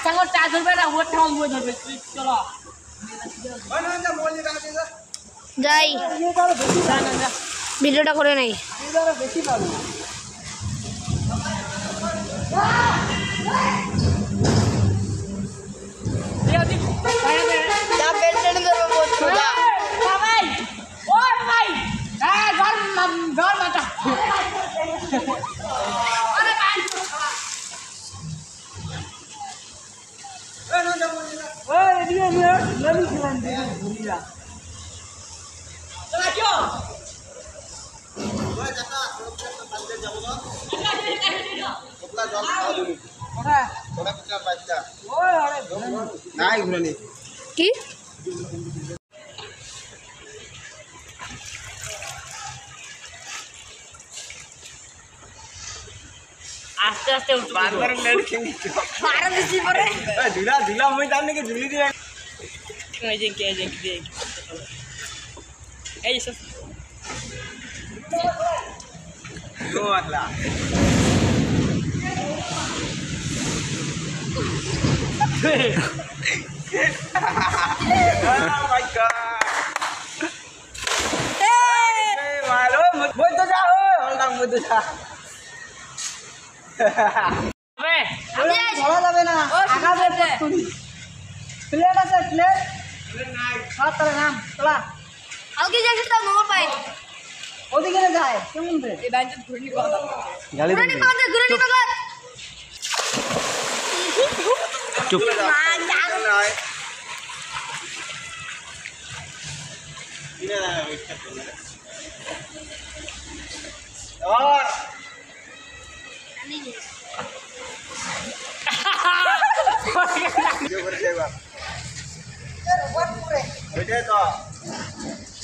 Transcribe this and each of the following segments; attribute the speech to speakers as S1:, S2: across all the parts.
S1: সাঙ্গর চা ধরবে না ওর ঠাম বই ধরবে চলো
S2: যাই ভিডিওটা করে নাই
S1: বেশি পাবো কি
S3: আস্তে আস্তে উঠো বারবার লেট খেলি
S2: আরে বেশি পরে
S3: ঝুলা ঝুলা মই জানি কি ঝুলি দিয়ে এই যে কে এই সব ও আল্লাহ Oh my god মারো মই তো যাও হলদাম মই তো যা আবে
S1: আমি ধরা যাবে না আগাবে পড়তুনি প্লেট আছে প্লেট
S3: নাই
S1: সাতটা নাম চলা
S2: আগে যাইছে তো মোবাইল পাই
S1: ওদিকে যায় কেমন রে
S3: এই ডাইন ঘুরনি কথা
S1: গালি
S2: ঘুরে নি পাতে
S1: চুপ
S3: নাই ইনা না ওই খেতে না और जो कर जाएगा बेटे तो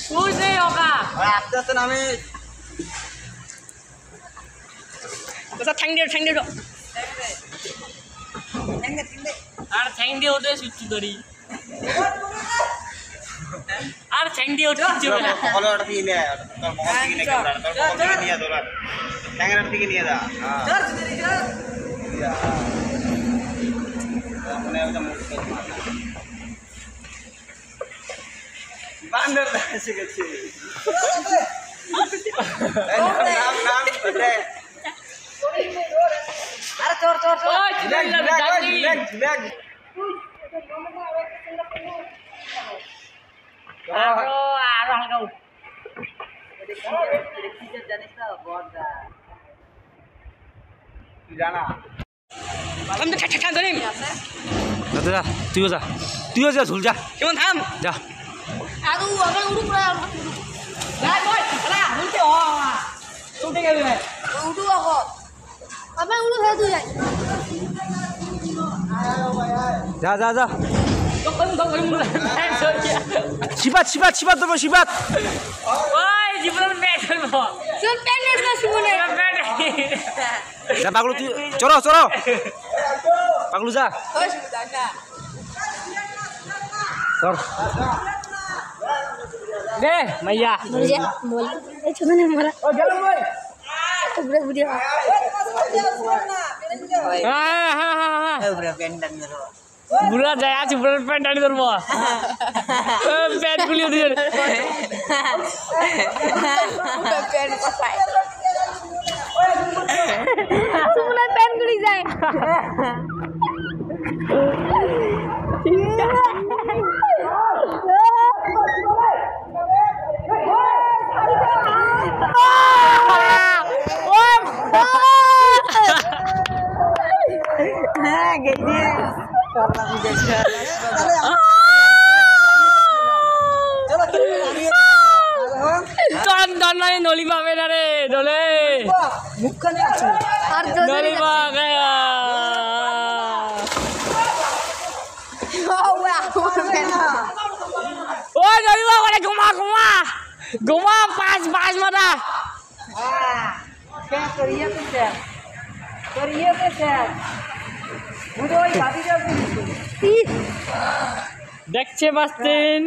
S1: कुछ नहीं होगा
S3: और आपसे से नामे
S1: बस थैंक यू আর থ্যাংক দিও ওটা সুচি ধরি আর থ্যাংক দিও ওটা সুচি বলা
S3: বলো ওটা দিয়ে নে তোর বহন থেকে নে ক্যামেরা তোর বহন থেকে নিয়ে দোলা ক্যামেরা থেকে নিয়ে দা চল চল अपने अपना मुंह बांदर ऐसे कैसे नाम बदले
S1: अरे चोर
S3: बैग
S1: आरो हल्का
S3: जाना
S1: हम तो ठक धरे
S4: দাদা তুইও যা ঝুল যা
S1: কেমন থাম
S4: যা
S2: আরো আগে উড়ু পড়া
S1: যাই বল চলা উঠে ও উঠে গেল
S2: উড়ু আগো আবার উড়ু হয়ে তুই যাই
S4: যা শিবাত দেবো শিবাত
S1: ওই জীবন ব্যাট খেলবো
S2: চল প্যান্ট না শুনে
S1: ব্যাট
S4: যা পাগলু তুই চলো পাগলু যা
S2: ওই সুদাকা
S4: চল
S1: দে মাইয়া
S2: মুঝে মোল এই ছোটনে মারা
S1: ও গেল ভাই
S2: উপরে ভিডিও
S1: হ্যাঁ
S3: पूरा पेंडन करो
S1: বুড়া যায় আছে বুড়ার প্যান্ট আনি ধরবো প্যান্ট খুলি দিয়ে
S2: প্যান্ট পায় সুমনা প্যান্ট গুলি যায়
S3: हां गई करना भी देखा
S1: টান টান নাই নলি পাবে না রে ডলে
S3: मुखने আছে
S2: আর
S1: নলি পা গয়া ও নলি পা বলে ঘুমা পাঁচ মাথা
S3: क्या करिए तो सर मुझे वही भाभी जाती
S1: দেখছে বাস্তেন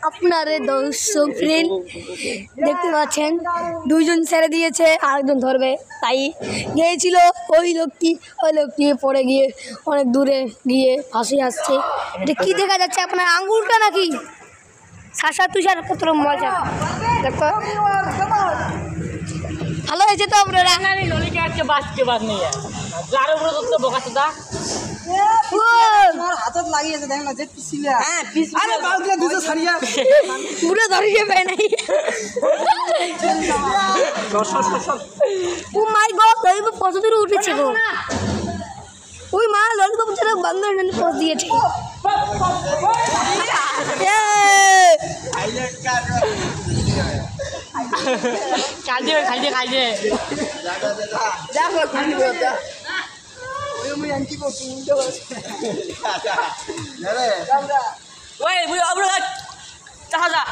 S2: আপনারে দর্শক ফ্রেন্ড দেখতে পাচ্ছেন দুইজন ছেড়ে দিয়েছে আরেকজন ধরবে তাই গিয়েছিল ওই লোকটি পড়ে গিয়ে অনেক দূরে গিয়ে ফাঁসি আসছে। এটা কি দেখা যাচ্ছে আপনার আঙ্গুলটা নাকি শাসা তুষার কত মজা দেখো ভালো হয়েছে তো আপনারা
S1: ললিকে আজকে বাস নিয়ে যার উপরে তো বোকাচোদা
S5: হাতত লাগি আছে দেখ না যে পিছিলা হ্যাঁ আরে বাউলা দুটো ছাড়িয়া
S2: পুরো ধরিয়ে পায় নাই ও মাই গড ললিপপ কত দূরে উঠেছে গো ওই মা ললিপপ ছেড়ে বাংলার নামে পোস্ট দিয়েছে
S1: খাই দে
S5: দেখো খালি বলতা ওই মই আন্টি কো উল্টো
S1: ওই বুড়ো বুড়ো যা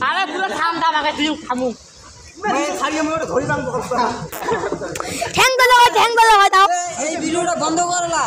S1: আরে পুরো থাম আগে তুই থামু
S5: মই ছাড়িয়া মই ধরি বাং
S2: ঠ্যাং গলা হয় দাও
S5: এই ভিডিওটা বন্ধ করলা